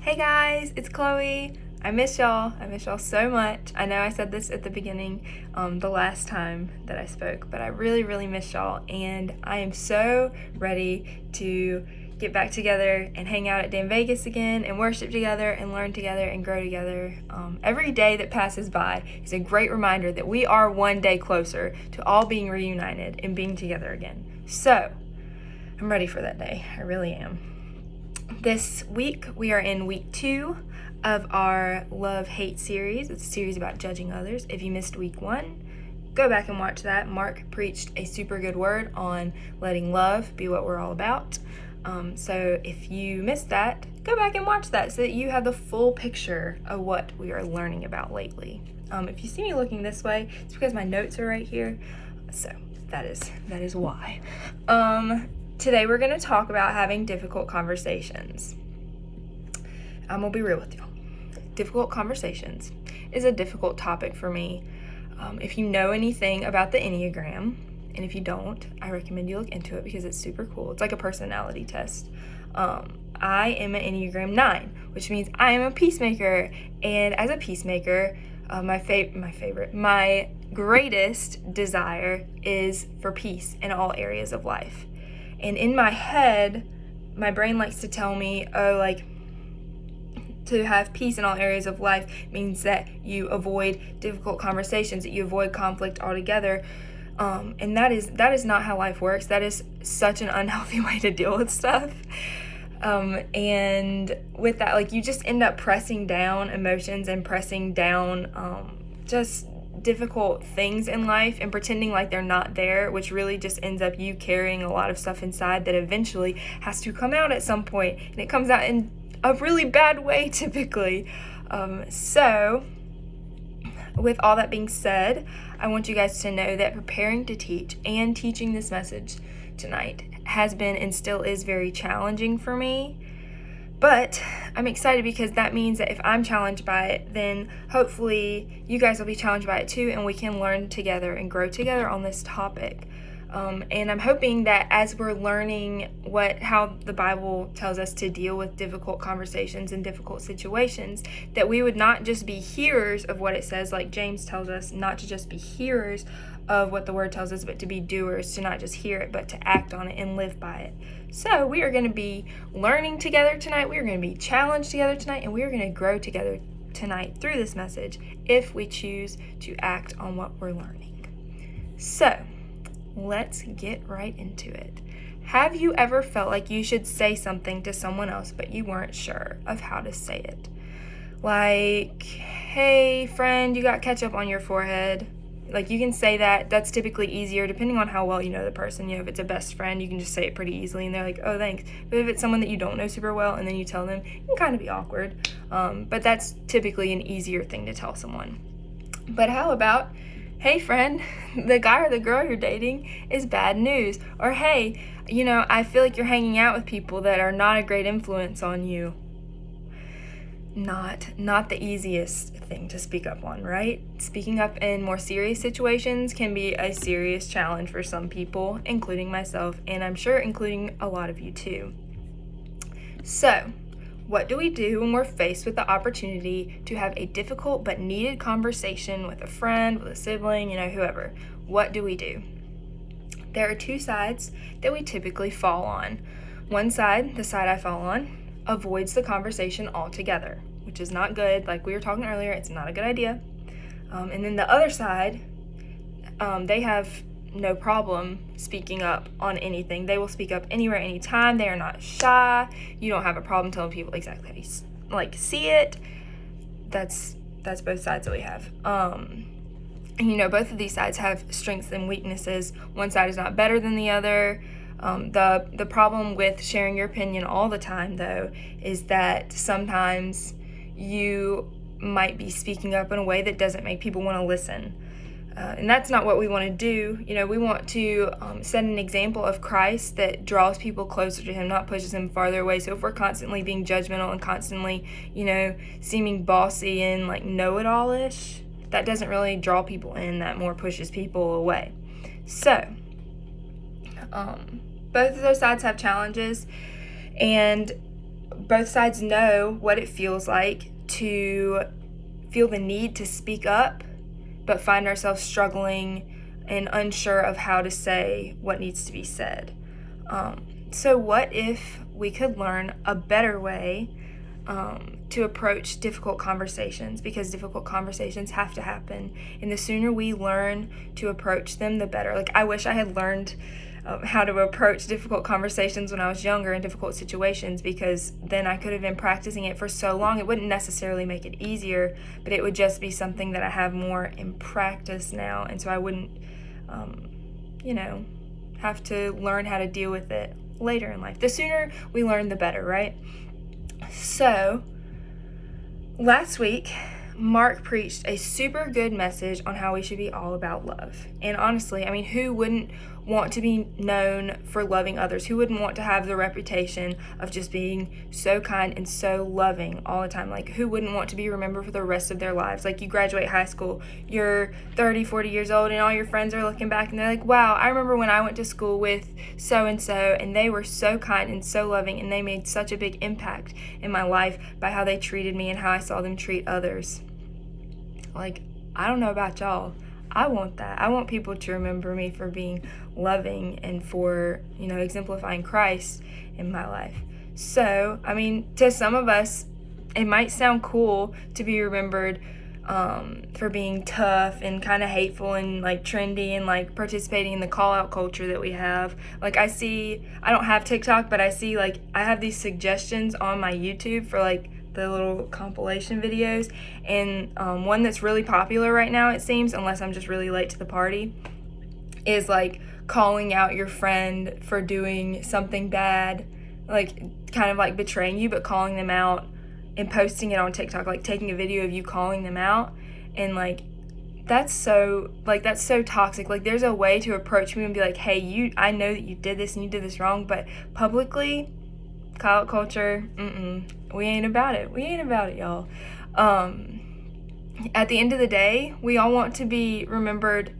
Hey guys, it's Chloe. I miss y'all. I miss y'all so much. I know I said this at the beginning, the last time that I spoke, but I really miss y'all, and I am so ready to get back together and hang out at danvegas again and worship together and learn together and grow together. Every day that passes by is a great reminder that we are one day closer to all being reunited and being together again. So, I'm ready for that day. I really am. This week, we are in week 2 of our Love-Hate series. It's a series about judging others. If you missed week 1, go back and watch that. Mark preached a super good word on letting love be what we're all about. So if you missed that, go back and watch that so that you have the full picture of what we are learning about lately. If you see me looking this way, it's because my notes are right here. So that is why. Today we're going to talk about having difficult conversations. I'm going to be real with y'all. Difficult conversations is a difficult topic for me. If you know anything about the Enneagram, and if you don't, I recommend you look into it because it's super cool. It's like a personality test. I am an Enneagram 9, which means I am a peacemaker. And as a peacemaker, my greatest desire is for peace in all areas of life. And in my head, my brain likes to tell me, to have peace in all areas of life means that you avoid difficult conversations, that you avoid conflict altogether. And that is not how life works. That is such an unhealthy way to deal with stuff. And with that, you just end up pressing down emotions and pressing down just difficult things in life and pretending like they're not there, which really just ends up you carrying a lot of stuff inside that eventually has to come out at some point, and it comes out in a really bad way typically. So with all that being said, I want you guys to know that preparing to teach and teaching this message tonight has been and still is very challenging for me. But I'm excited because that means that if I'm challenged by it, then hopefully you guys will be challenged by it too, and we can learn together and grow together on this topic. And I'm hoping that as we're learning how the Bible tells us to deal with difficult conversations and difficult situations, that we would not just be hearers of what it says, like James tells us, not to just be hearers of what the Word tells us, but to be doers, to not just hear it, but to act on it and live by it. So we are going to be learning together tonight, we are going to be challenged together tonight, and we are going to grow together tonight through this message if we choose to act on what we're learning. So, let's get right into it. Have you ever felt like you should say something to someone else, but you weren't sure of how to say it? Like, hey friend, you got ketchup on your forehead. You can say that. That's typically easier depending on how well you know the person. If it's a best friend, you can just say it pretty easily and they're like, oh, thanks. But if it's someone that you don't know super well and then you tell them, it can kind of be awkward. But that's typically an easier thing to tell someone. But how about, hey friend, the guy or the girl you're dating is bad news. Or hey, I feel like you're hanging out with people that are not a great influence on you. Not the easiest thing to speak up on, right? Speaking up in more serious situations can be a serious challenge for some people, including myself, and I'm sure including a lot of you too. So, what do we do when we're faced with the opportunity to have a difficult but needed conversation with a friend, with a sibling, whoever? What do we do? There are 2 sides that we typically fall on. One side, the side I fall on, avoids the conversation altogether, which is not good. Like we were talking earlier, it's not a good idea. And then the other side, they have no problem speaking up on anything. They will speak up anywhere, anytime. They are not shy. You don't have a problem telling people exactly how you see it. That's both sides that we have. And both of these sides have strengths and weaknesses. One side is not better than the other. The problem with sharing your opinion all the time, though, is that sometimes you might be speaking up in a way that doesn't make people want to listen. And that's not what we want to do. We want to set an example of Christ that draws people closer to Him, not pushes Him farther away. So if we're constantly being judgmental and constantly, seeming bossy and know-it-all-ish, that doesn't really draw people in. That more pushes people away. So, both of those sides have challenges, and both sides know what it feels like to feel the need to speak up, but find ourselves struggling and unsure of how to say what needs to be said. So what if we could learn a better way to approach difficult conversations, because difficult conversations have to happen, and the sooner we learn to approach them, the better. Like, I wish I had learned how to approach difficult conversations when I was younger in difficult situations, because then I could have been practicing it for so long. It wouldn't necessarily make it easier, but it would just be something that I have more in practice now, and so I wouldn't have to learn how to deal with it later in life. The sooner we learn, the better, right? So last week, Mark preached a super good message on how we should be all about love. And honestly, I mean, who wouldn't want to be known for loving others? Who wouldn't want to have the reputation of just being so kind and so loving all the time? Like, who wouldn't want to be remembered for the rest of their lives? Like, you graduate high school, you're 30, 40 years old, and all your friends are looking back and they're like, wow, I remember when I went to school with so-and-so, and they were so kind and so loving, and they made such a big impact in my life by how they treated me and how I saw them treat others. Like, I don't know about y'all, I want that. I want people to remember me for being loving and for, exemplifying Christ in my life. So, I mean, to some of us, it might sound cool to be remembered for being tough and kind of hateful and like trendy and like participating in the call out culture that we have. Like, I don't have TikTok, but I see, like, I have these suggestions on my YouTube for like the little compilation videos, and one that's really popular right now, it seems, unless I'm just really late to the party, is like calling out your friend for doing something bad, like kind of like betraying you, but calling them out and posting it on TikTok, like taking a video of you calling them out. And like, that's so toxic. Like, there's a way to approach me and be like, hey, I know that you did this and you did this wrong, but publicly, call out culture, we ain't about it. We ain't about it, y'all. At the end of the day, we all want to be remembered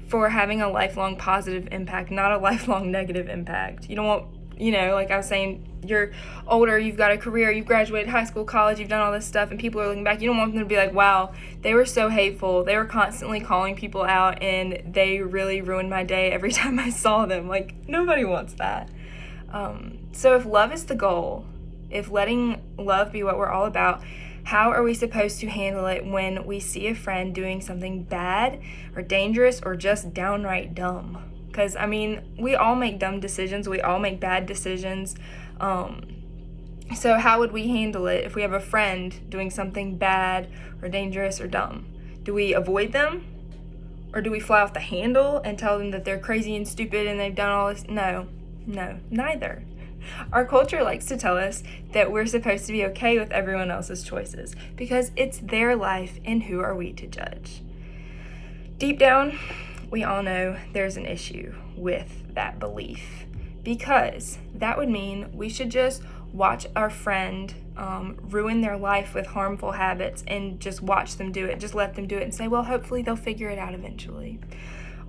for having a lifelong positive impact, not a lifelong negative impact. You don't want, like I was saying, you're older, you've got a career, you've graduated high school, college, you've done all this stuff, and people are looking back. You don't want them to be like, wow, they were so hateful. They were constantly calling people out, and they really ruined my day every time I saw them. Like, nobody wants that. So if love is the goal, if letting love be what we're all about, how are we supposed to handle it when we see a friend doing something bad or dangerous or just downright dumb? Because, I mean, we all make dumb decisions. We all make bad decisions. So how would we handle it if we have a friend doing something bad or dangerous or dumb? Do we avoid them? Or do we fly off the handle and tell them that they're crazy and stupid and they've done all this? No, neither. Our culture likes to tell us that we're supposed to be okay with everyone else's choices because it's their life, and who are we to judge? Deep down, we all know there's an issue with that belief, because that would mean we should just watch our friend ruin their life with harmful habits and just watch them do it, just let them do it and say, well, hopefully they'll figure it out eventually.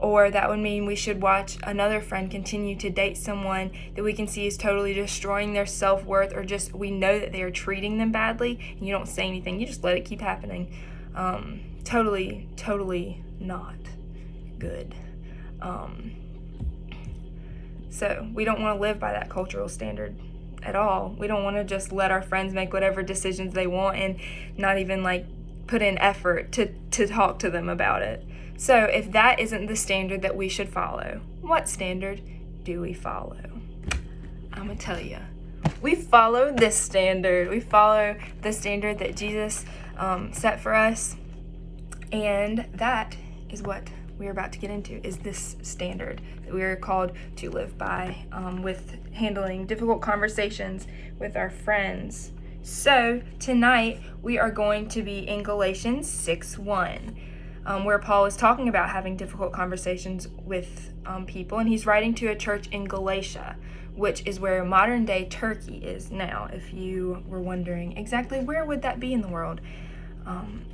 Or that would mean we should watch another friend continue to date someone that we can see is totally destroying their self-worth, or just we know that they are treating them badly, and you don't say anything. You just let it keep happening. Totally not good. So we don't want to live by that cultural standard at all. We don't want to just let our friends make whatever decisions they want and not even like put in effort to talk to them about it. So if that isn't the standard that we should follow, what standard do we follow? I'm going to tell you. We follow this standard. We follow the standard that Jesus set for us. And that is what we're about to get into, is this standard that we are called to live by with handling difficult conversations with our friends. So tonight we are going to be in Galatians 6:1. Where Paul is talking about having difficult conversations with people, and he's writing to a church in Galatia, which is where modern-day Turkey is now, if you were wondering exactly where would that be in the world.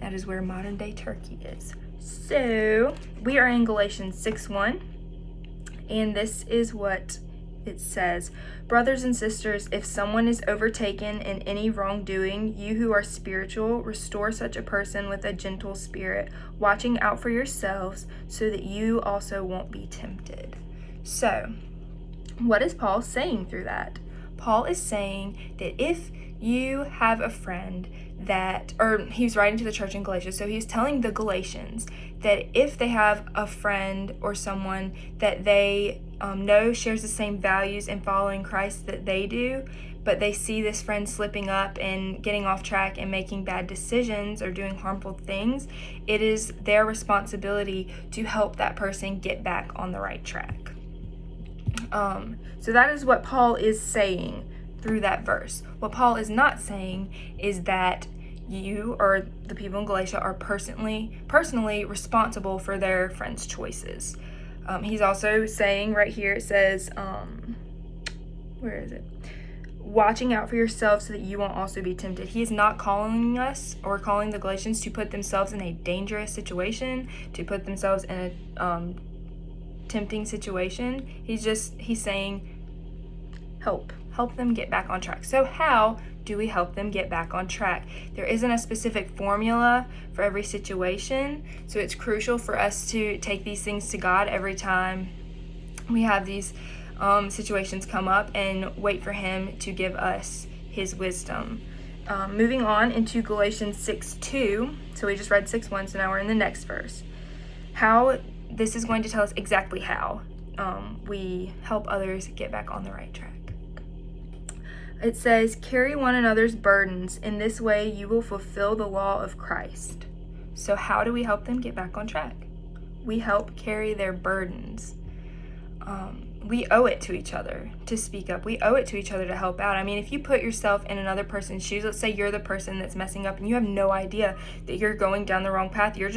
That is where modern-day Turkey is. So, we are in Galatians 6:1, and this is what it says, "Brothers and sisters, if someone is overtaken in any wrongdoing, you who are spiritual, restore such a person with a gentle spirit, watching out for yourselves so that you also won't be tempted." So, what is Paul saying through that? Paul is saying that if you have a friend he's writing to the church in Galatia, so he's telling the Galatians that if they have a friend or someone that they know shares the same values in following Christ that they do, but they see this friend slipping up and getting off track and making bad decisions or doing harmful things, it is their responsibility to help that person get back on the right track. So that is what Paul is saying through that verse. What Paul is not saying is that you or the people in Galatia are personally responsible for their friends' choices. He's also saying right here, it says, where is it? Watching out for yourselves so that you won't also be tempted. He is not calling us or calling the Galatians to put themselves in a dangerous situation, to put themselves in a tempting situation. He's saying help them get back on track. So how do we help them get back on track? There isn't a specific formula for every situation, so it's crucial for us to take these things to God every time we have these situations come up and wait for him to give us his wisdom. Moving on into Galatians 6:2, so we just read 6:1, so now we're in the next verse. How this is going to tell us exactly how we help others get back on the right track. It says, "Carry one another's burdens. In this way, you will fulfill the law of Christ." So how do we help them get back on track? We help carry their burdens. We owe it to each other to speak up. We owe it to each other to help out. I mean, if you put yourself in another person's shoes, let's say you're the person that's messing up and you have no idea that you're going down the wrong path. You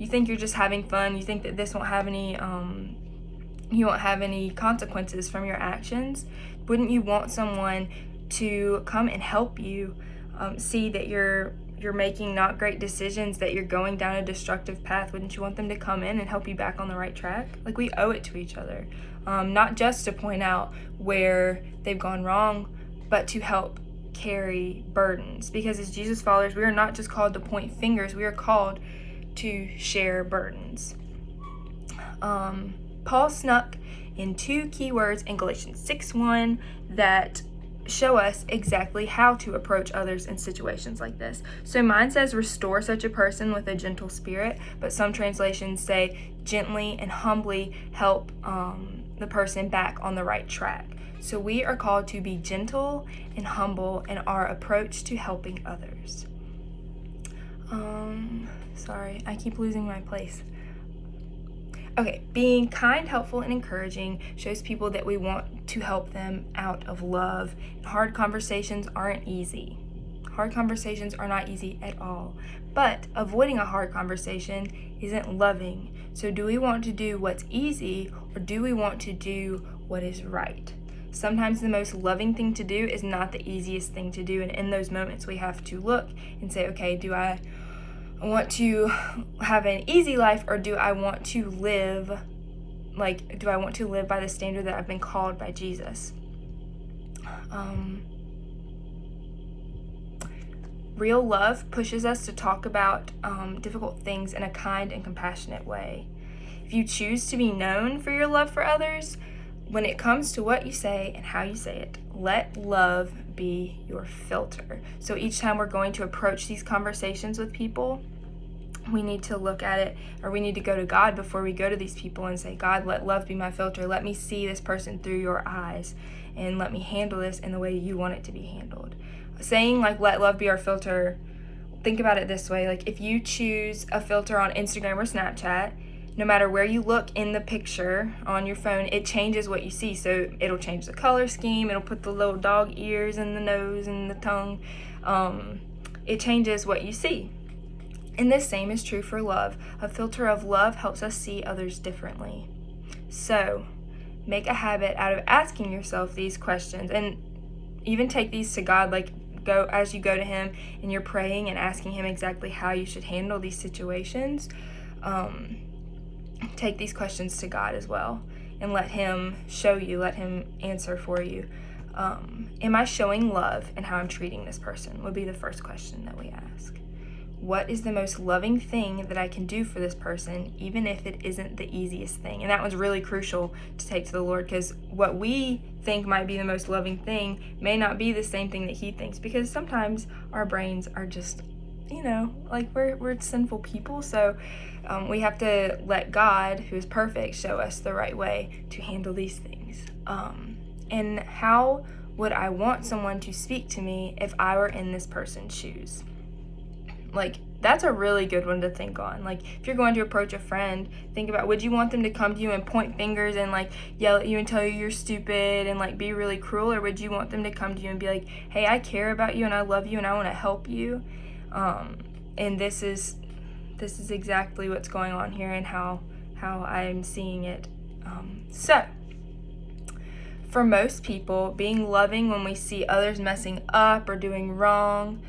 think you're just having fun. You think that this won't have any, you won't have any consequences from your actions. Wouldn't you want someone to come and help you see that you're making not great decisions, that you're going down a destructive path? Wouldn't you want them to come in and help you back on the right track? Like, we owe it to each other, not just to point out where they've gone wrong, but to help carry burdens. Because as Jesus followers, we are not just called to point fingers, we are called to share burdens. Paul snuck in two key words in Galatians 6:1 that show us exactly how to approach others in situations like this. So mine says, "Restore such a person with a gentle spirit," but some translations say, "Gently and humbly help the person back on the right track." So we are called to be gentle and humble in our approach to helping others. Sorry, I keep losing my place. Okay, being kind, helpful, and encouraging shows people that we want to help them out of love. Hard conversations aren't easy. Hard conversations are not easy at all. But avoiding a hard conversation isn't loving. So do we want to do what's easy, or do we want to do what is right? Sometimes the most loving thing to do is not the easiest thing to do. And in those moments, we have to look and say, okay, do I want to have an easy life, or do I want to live by the standard that I've been called by Jesus? Real love pushes us to talk about difficult things in a kind and compassionate way. If you choose to be known for your love for others, when it comes to what you say and how you say it, let love be your filter. So each time we're going to approach these conversations with people, we need to look at it, or we need to go to God before we go to these people and say, "God, let love be my filter. Let me see this person through your eyes, and let me handle this in the way you want it to be handled." Saying like, "Let love be our filter," think about it this way. Like, if you choose a filter on Instagram or Snapchat, no matter where you look in the picture on your phone, it changes what you see. So it'll change the color scheme, it'll put the little dog ears in the nose and the tongue. It changes what you see. And the same is true for love. A filter of love helps us see others differently. So make a habit out of asking yourself these questions, and even take these to God. Like, as you go to him and you're praying and asking him exactly how you should handle these situations, take these questions to God as well. and let him show you, let him answer for you. Am I showing love in how I'm treating this person would be the first question that we ask. What is the most loving thing that I can do for this person, even if it isn't the easiest thing? And that was really crucial to take to the Lord, because what we think might be the most loving thing may not be the same thing that he thinks, because sometimes our brains are just, like we're sinful people. So we have to let God, who is perfect, show us the right way to handle these things. And how would I want someone to speak to me if I were in this person's shoes? Like, that's a really good one to think on. Like, if you're going to approach a friend, think about, would you want them to come to you and point fingers and like yell at you and tell you you're stupid and like be really cruel? Or would you want them to come to you and be like, hey, I care about you and I love you and I want to help you? And this is exactly what's going on here and how I'm seeing it. So for most people, being loving when we see others messing up or doing wrong,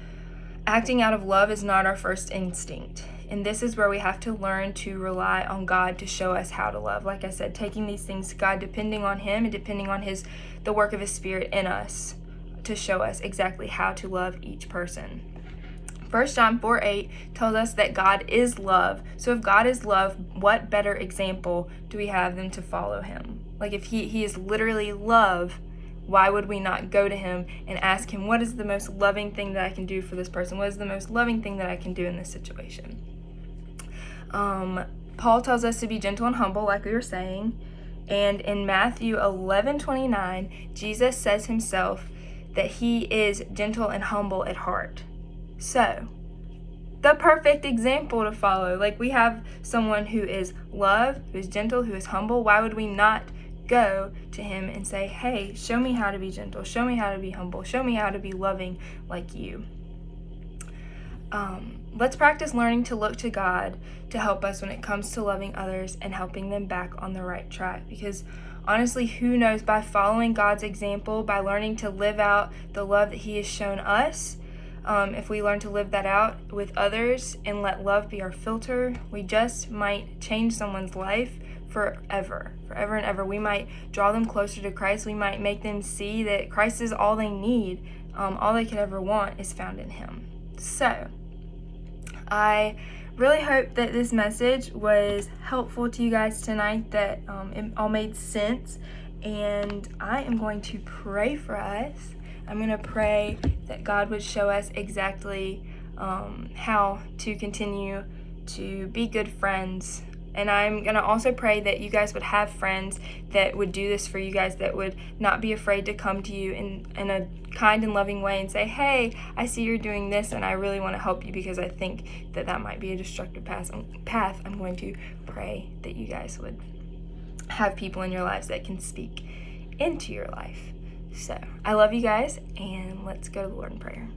acting out of love is not our first instinct. And this is where we have to learn to rely on God to show us how to love. Like I said, taking these things to God, depending on him and depending on the work of his Spirit in us to show us exactly how to love each person. 1 John 4:8 tells us that God is love. So if God is love, what better example do we have than to follow him? Like, if he is literally love, why would we not go to him and ask him, what is the most loving thing that I can do for this person? What is the most loving thing that I can do in this situation? Paul tells us to be gentle and humble, like we were saying. And in Matthew 11:29, Jesus says himself that he is gentle and humble at heart. So, the perfect example to follow. Like, we have someone who is love, who is gentle, who is humble. Why would we not go to him and say, hey, show me how to be gentle, show me how to be humble, show me how to be loving like you? Let's practice learning to look to God to help us when it comes to loving others and helping them back on the right track. Because honestly, who knows, by following God's example, by learning to live out the love that he has shown us, if we learn to live that out with others and let love be our filter, we just might change someone's life forever and ever. We might draw them closer to Christ. We might make them see that Christ is all they need. All they could ever want is found in him. So I really hope that this message was helpful to you guys tonight, that it all made sense. And I am going to pray for us. I'm going to pray that God would show us exactly how to continue to be good friends. And I'm going to also pray that you guys would have friends that would do this for you guys, that would not be afraid to come to you in a kind and loving way and say, hey, I see you're doing this and I really want to help you because I think that might be a destructive path. I'm going to pray that you guys would have people in your lives that can speak into your life. So I love you guys, and let's go to the Lord in prayer.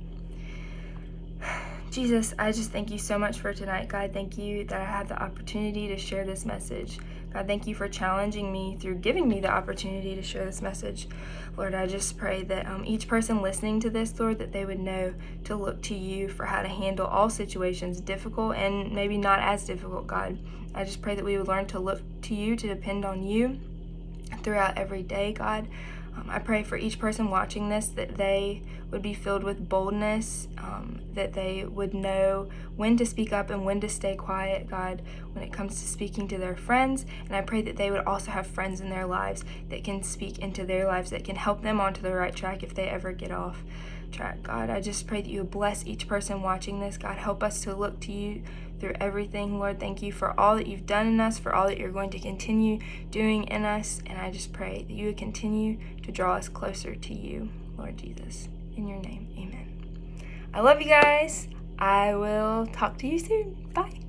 Jesus, I just thank you so much for tonight. God, thank you that I had the opportunity to share this message. God, thank you for challenging me through giving me the opportunity to share this message. Lord, I just pray that each person listening to this, Lord, that they would know to look to you for how to handle all situations, difficult and maybe not as difficult, God. I just pray that we would learn to look to you, to depend on you throughout every day, God. I pray for each person watching this that they would be filled with boldness, that they would know when to speak up and when to stay quiet, God, when it comes to speaking to their friends. And I pray that they would also have friends in their lives that can speak into their lives, that can help them onto the right track if they ever get off track. God, I just pray that you would bless each person watching this. God, help us to look to you through everything. Lord, thank you for all that you've done in us, for all that you're going to continue doing in us. And I just pray that you would continue to draw us closer to you, Lord Jesus. In your name, amen. I love you guys. I will talk to you soon. Bye.